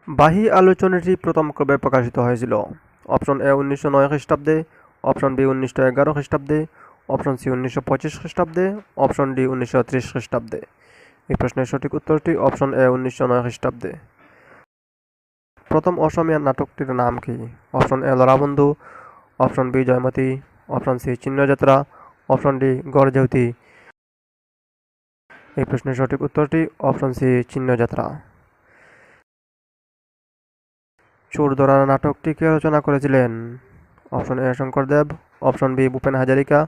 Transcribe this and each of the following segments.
বাহী আলোচনাটি প্রথম কবে প্রকাশিত হয়েছিল? অপশন এ 1909 খ্রিস্টাব্দে, অপশন বি 1911 খ্রিস্টাব্দে, অপশন সি 1925 খ্রিস্টাব্দে, অপশন ডি 1930 খ্রিস্টাব্দে। এই প্রশ্নের সঠিক উত্তরটি অপশন এ 1909 খ্রিস্টাব্দে। প্রথম অসমীয়া নাটকটির নাম কি? Option A Lorabandhu, option B Joymoti, option C Chinhayatra, option D Gorjeuti. এই প্রশ্নের সঠিক উত্তরটি অপশন সি চিহ্নযাত্রা। চোর ধরা নাটকটি কে রচনা করেছিলেন? Option A Sankardev, option B Bhupen Hazarika,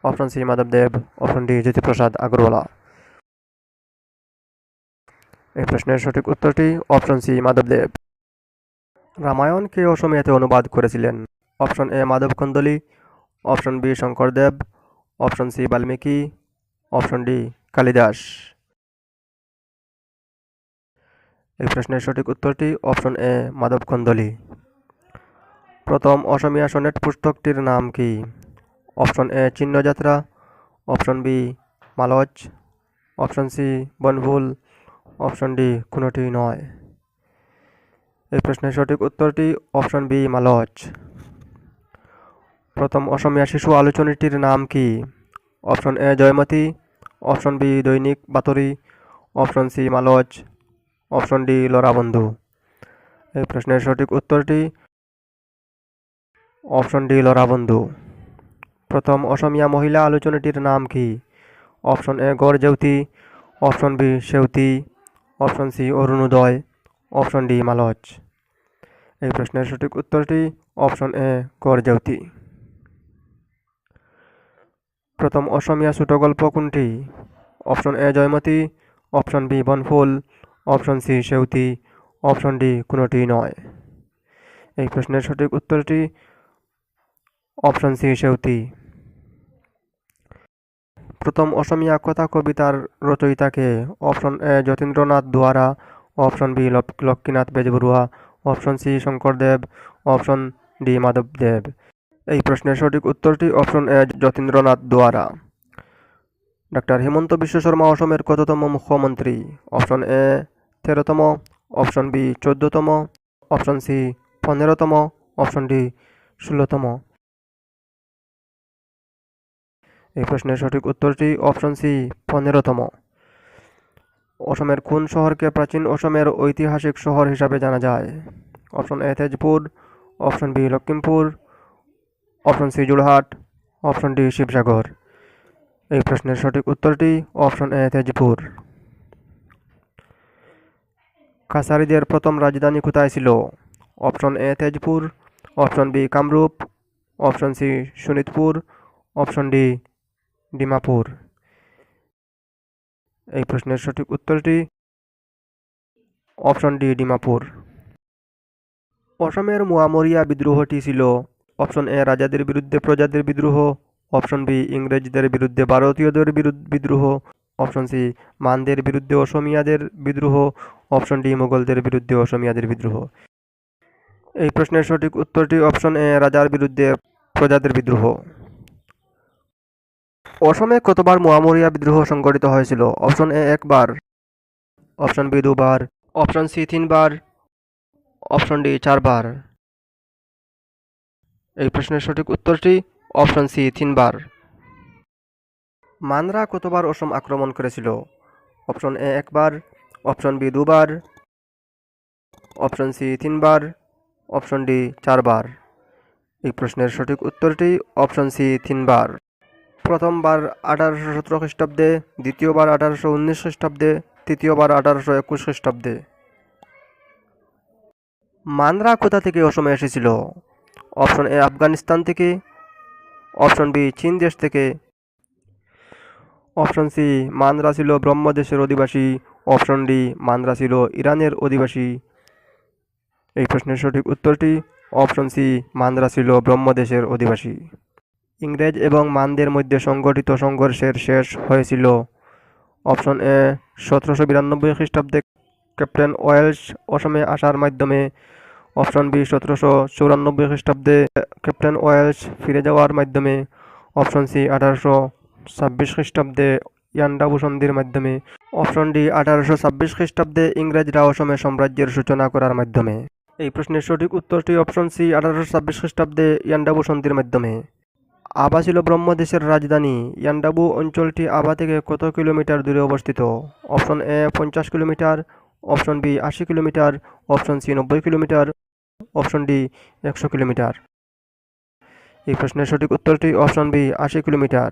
option C মাধবদেব, অপশন ডি জ্যোতিপ্রসাদ আগরওয়ালা। এই প্রশ্নের সঠিক উত্তরটি অপশন সি মাধবদেব। রামায়ণ কে অসমীয়াতে অনুবাদ করেছিলেন? Option A Madhav Kandali, option B Sankardev, option C Valmiki, option D Kalidas. এই প্রশ্নের সঠিক উত্তরটি অপশন এ মাধব কন্দলি। প্রথম অসমীয়া সনেট পুস্তকটির নাম কি? Option A Chinhayatra, option B Malach, option C Banphul, option D কোনোটি নয়। এই প্রশ্নের সঠিক উত্তরটি অপশন বি মালচ। প্রথম অসমীয়া শিশু আলোচনীটির নাম কি? Option A Joymoti, option B Dainik Batori, option C Malach, option D Lorabandhu. এই প্রশ্নের সঠিক উত্তরটি অপশন ডি লরাবন্ধু। প্রথম অসমীয়া মহিলা আলোচনীটির নাম কি? Option A Gorjeuti, option B Seuti, option C Arunodoi, option D Malach. এই প্রশ্নের সঠিক উত্তরটি অপশন এ গড়জেউতি। প্রথম অসমীয়া ছোটগল্প কোনটি? Option A Joymoti, option B Banphul, option C Seuti, option D কোনোটি নয়। এই প্রশ্নের সঠিক উত্তরটি অপশন সি সেউতি। প্রথম অসমীয়া কথা কবিতার রচয়িতাকে? Option A Jatindranath Duwara, option B Lakshminath Bezbaroa, option C Sankardev, option D মাধবদেব। এই প্রশ্নের সঠিক উত্তরটি option A Jatindranath Duwara. Doctor Himanta Biswa Sarma অসমের কততম মুখ্যমন্ত্রী? অপশন এ 13তম, অপশন বি 14তম, অপশন সি 15তম, অপশন ডি 16তম। এই প্রশ্নের সঠিক উত্তরটি অপশন সি 15তম। অসমের কোন শহরকে প্রাচীন অসমের ঐতিহাসিক শহর হিসাবে জানা যায়? Option A Tezpur, option B Lakhimpur, option C Jorhat, option D Sivasagar. এই প্রশ্নের সঠিক উত্তরটি অপশন এ তেজপুর। কাছাড়িদের প্রথম রাজধানী কোথায় ছিল? Option A Tezpur, option B Kamrup, option C Sonitpur, option D Dimapur. এই প্রশ্নের সঠিক উত্তরটি অপশন ডি ডিমাপুর। অসমের মোয়ামরিয়া বিদ্রোহটি ছিল? অপশন এ রাজাদের বিরুদ্ধে প্রজাদের বিদ্রোহ, অপশন বি ইংরেজদের বিরুদ্ধে ভারতীয়দের বিদ্রোহ, অপশন সি মানদের বিরুদ্ধে অসমিয়াদের বিদ্রোহ, অপশন ডি মুঘলদের বিরুদ্ধে অসমিয়াদের বিদ্রোহ। এই প্রশ্নের সঠিক উত্তরটি অপশন এ রাজার বিরুদ্ধে প্রজাদের বিদ্রোহ। অসমে কতবার মোয়ামরিয়া বিদ্রোহ সংঘটিত হয়েছিল? অপশন এ একবার, অপশন বি দুবার, অপশন সি তিনবার, অপশন ডি চারবার। এই প্রশ্নের সঠিক উত্তরটি অপশন সি তিনবার। মানরা কতবার অসম আক্রমণ করেছিল? অপশন এ একবার, অপশন বি দুবার, অপশন সি তিনবার, অপশন ডি চারবার। এই প্রশ্নের সঠিক উত্তরটি অপশন সি তিনবার। প্রথমবার 1817 খ্রিস্টাব্দে, দ্বিতীয়বার 1819 খ্রিস্টাব্দে, তৃতীয়বার 1821 খ্রিস্টাব্দে। মানরা কোথা থেকে অসমে এসেছিল? অপশন এ আফগানিস্তান থেকে, অপশন বি চীন দেশ থেকে, অপশন সি মানরা ছিল ব্রহ্মদেশের অধিবাসী, অপশন ডি মানরা ছিল ইরানের অধিবাসী। এই প্রশ্নের সঠিক উত্তরটি অপশন সি মানরা ছিল ব্রহ্মদেশের অধিবাসী। ইংরেজ এবং মানদের মধ্যে সংঘটিত সংঘর্ষের শেষ হয়েছিল? অপশন এ 1792 খ্রিস্টাব্দে ক্যাপ্টেন ওয়েলস অসমে আসার মাধ্যমে, অপশন বি 1794 খ্রিস্টাব্দে ক্যাপ্টেন ওয়েলস ফিরে যাওয়ার মাধ্যমে, অপশন সি 1826 খ্রিস্টাব্দে ইয়ান্ডাবু সন্ধির মাধ্যমে, অপশন ডি 1826 খ্রিস্টাব্দে ইংরেজরা অসমে সাম্রাজ্যের সূচনা করার মাধ্যমে। এই প্রশ্নের সঠিক উত্তরটি অপশন সি 1826 খ্রিস্টাব্দে ইয়ান্ডাবু সন্ধির মাধ্যমে। আবা ছিল ব্রহ্মদেশের রাজধানী। ইয়ান্ডাবু অঞ্চলটি আবা থেকে কত কিলোমিটার দূরে অবস্থিত? Option A 50 kilometre, option B 80 kilometre, option C 90 kilometre, option D 100 kilometre. এই প্রশ্নের সঠিক উত্তরটি অপশন বি 80 কিলোমিটার।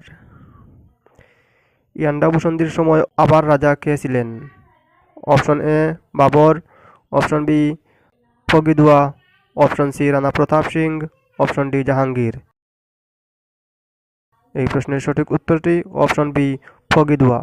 ইয়ান্ডাবু সন্ধির সময় আবার রাজা কে ছিলেন? Option A Babur, option B ফগিদুয়া, option C Rana Pratap Singh, option D Jahangir. এই প্রশ্নের সঠিক উত্তরটি অপশন বি ফগিদুয়া।